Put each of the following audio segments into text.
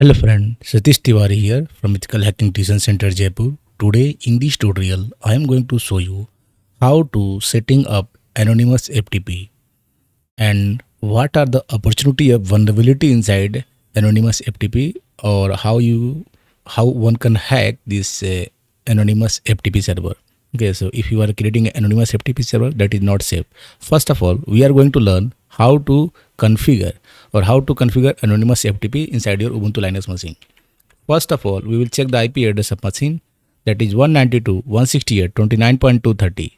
Hello friend, Satish Tiwary here from Ethical Hacking Tuition Center Jaipur. Today in this tutorial, I am going to show you how to setting up Anonymous FTP and what are the opportunity of vulnerability inside Anonymous FTP or how one can hack this Anonymous FTP server. Okay, so if you are creating an Anonymous FTP server, that is not safe. First of all, we are going to learn how to configure Anonymous FTP inside your Ubuntu Linux machine. First of all, we will check the IP address of machine, that is 192.168.29.230.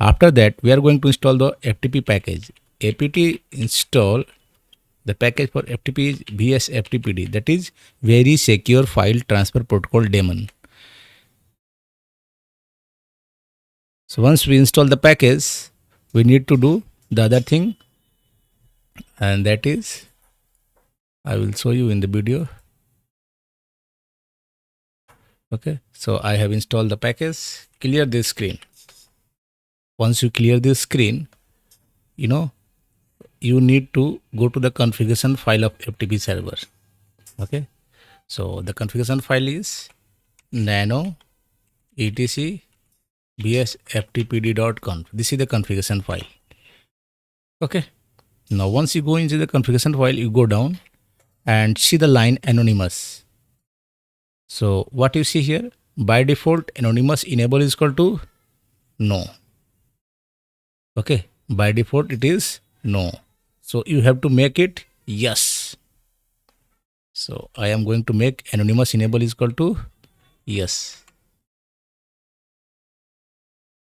After that, we are going to install the FTP package. apt install the package for FTP is vsftpd, that is Very Secure File Transfer Protocol daemon. So once we install the package, we need to do the other thing, and that is I will show you in the video. Okay, so I have installed the package. Clear this screen. Once you clear this screen, you need to go to the configuration file of FTP server. Okay, so the configuration file is nano etc vsftpd.conf. This is the configuration file. Okay, now once you go into the configuration file, you go down and see the line anonymous. So what you see here, by default anonymous enable is equal to no. Okay, by default it is no, so you have to make it yes. So I am going to make anonymous enable is equal to yes.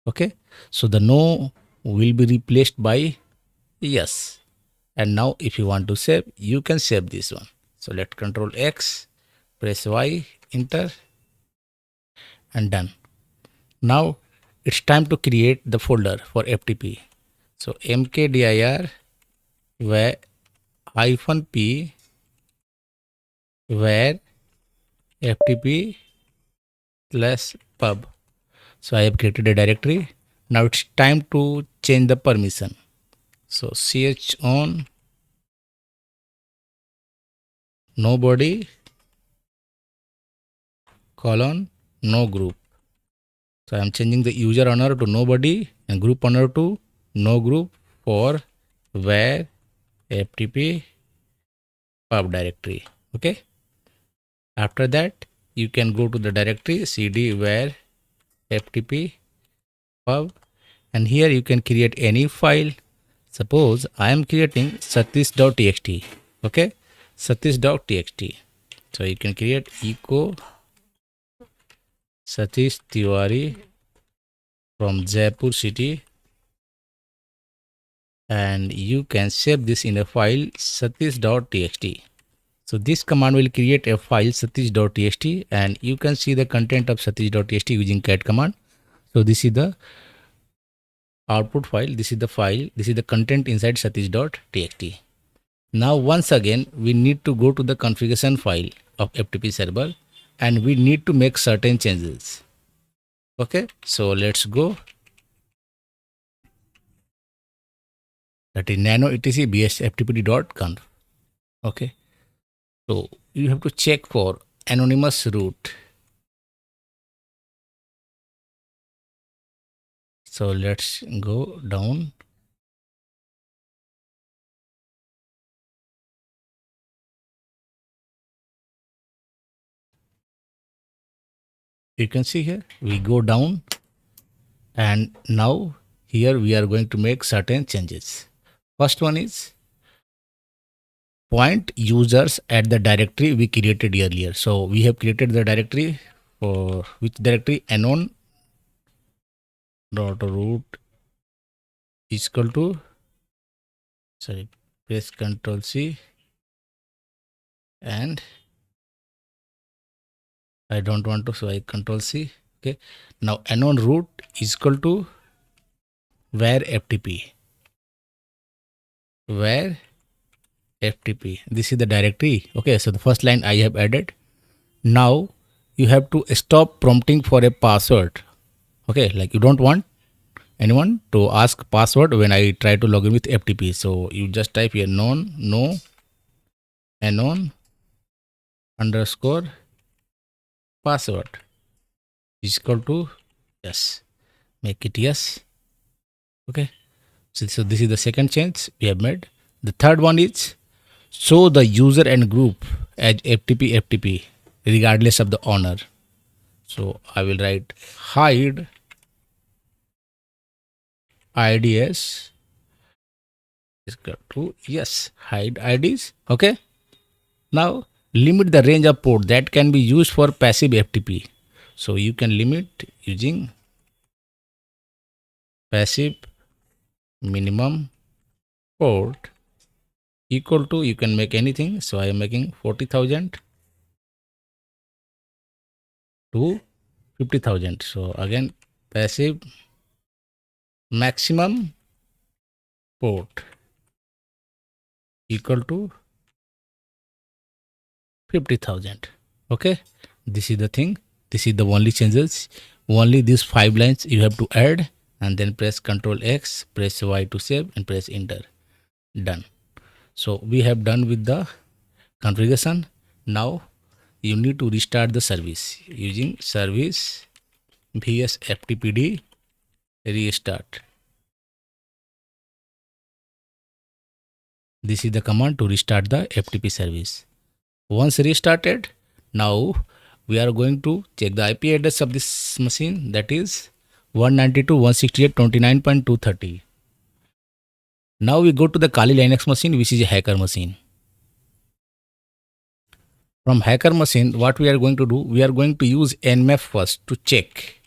Okay, so the no will be replaced by yes. And now if you want to save, you can save this one. So let Control X, press Y, enter, and done. Now it's time to create the folder for FTP. So mkdir where -p where ftp plus pub. So I have created a directory. Now it's time to change the permission. So chon nobody colon no group. So I am changing the user owner to nobody and group owner to no group for where ftp pub directory. Okay, after that you can go to the directory cd where ftp pub, and here you can create any file. Suppose I am creating satish.txt. Okay, satish.txt. So you can create echo Satish Tiwary from Jaipur city, and you can save this in a file satish.txt. So this command will create a file satish.txt, and you can see the content of satish.txt using cat command. So this is the output file, this is the file, this is the content inside satish.txt. Now once again we need to go to the configuration file of FTP server and we need to make certain changes. Okay, so let's go. That is nano etc vsftpd.conf. Okay, so you have to check for anonymous root. So let's go down. You can see here we go down, and now here we are going to make certain changes. First one is point users at the directory we created earlier. So we have created the directory for which directory anon dot root is equal to, sorry, press Ctrl C, and I don't want to, so I Ctrl C. Okay, now anon root is equal to where ftp, where ftp. This is the directory. Okay, so the first line I have added. Now you have to stop prompting for a password. Okay, like you don't want anyone to ask password when I try to log in with FTP. So you just type here no anon underscore password is equal to yes. Make it yes. Okay. So this is the second change we have made. The third one is show the user and group as FTP regardless of the owner. So I will write hide IDs is equal to yes, hide IDs. Okay. Now limit the range of port that can be used for passive FTP. So you can limit using passive minimum port equal to, you can make anything. So I am making 40,000 to 50,000. So again, passive maximum port equal to 50,000. Okay, this is the thing. This is the only changes. Only these 5 lines you have to add, and then press Ctrl X, press Y to save, and press enter. Done. So we have done with the configuration. Now you need to restart the service using service vsftpd restart. This is the command to restart the FTP service. Once restarted, now we are going to check the IP address of this machine, that is 192.168.29.230. Now we go to the Kali Linux machine, which is a hacker machine. From hacker machine, what we are going to do, we are going to use nmap first to check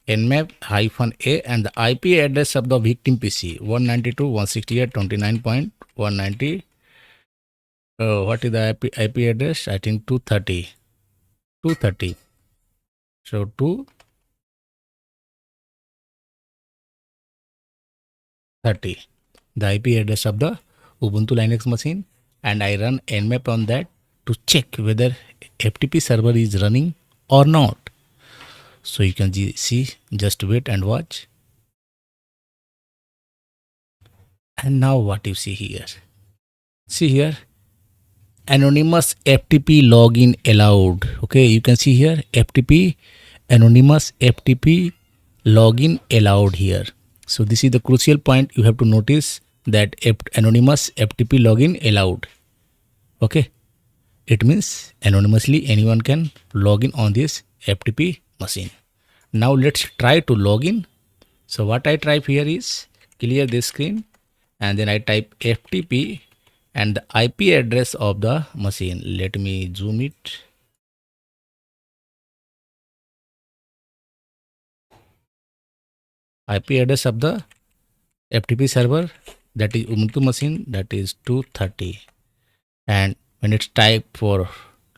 nmap-a and the IP address of the victim PC 192.168.29.190. What is the IP address? I think 230. So 230, the IP address of the Ubuntu Linux machine, and I run nmap on that to check whether FTP server is running or not. So you can see, just wait and watch. And now what you see here? See here, Anonymous FTP login allowed. Okay, you can see here Anonymous FTP login allowed here. So this is the crucial point you have to notice, that Anonymous FTP login allowed. Okay, it means anonymously anyone can log in on this FTP machine. Now let's try to log in. So what I type here is clear this screen, and then I type FTP and the IP address of the machine. Let me zoom it. IP address of the FTP server, that is Ubuntu machine, that is 230. And when it's type for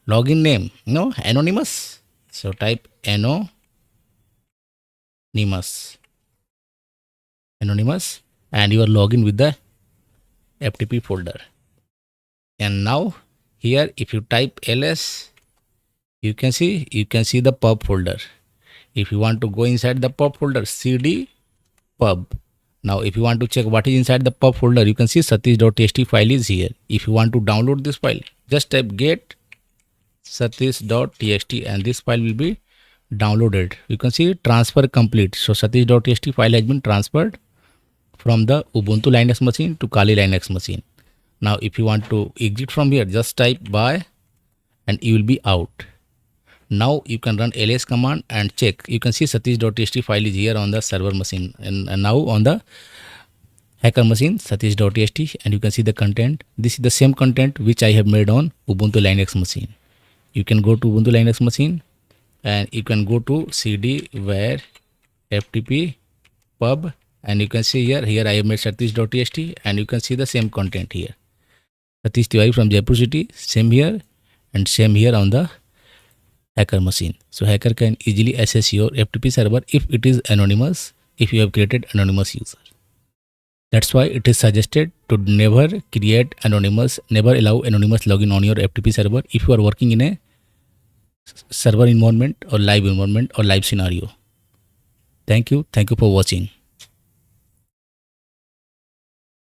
login name, anonymous, so type anonymous, and you are login with the FTP folder. And now here, if you type ls, you can see the pub folder. If you want to go inside the pub folder, cd pub. Now if you want to check what is inside the pub folder, you can see satish.txt file is here. If you want to download this file, just type get satish.txt and this file will be downloaded. You can see transfer complete. So satish.txt file has been transferred from the Ubuntu Linux machine to Kali Linux machine. Now if you want to exit from here, just type bye and you will be out. Now you can run ls command and check. You can see satish.txt file is here on the server machine, and now on the hacker machine satish.txt, and you can see the content. This is the same content which I have made on Ubuntu Linux machine. You can go to Ubuntu Linux machine and you can go to cd where ftp pub, and you can see here I have made satish.txt, and you can see the same content here. Satish Tiwary from Jaipur city, same here and same here on the hacker machine. So hacker can easily access your FTP server if it is anonymous, if you have created anonymous user. That's why it is suggested to never allow anonymous login on your FTP server if you are working in a server environment or live environment or live scenario. Thank you for watching.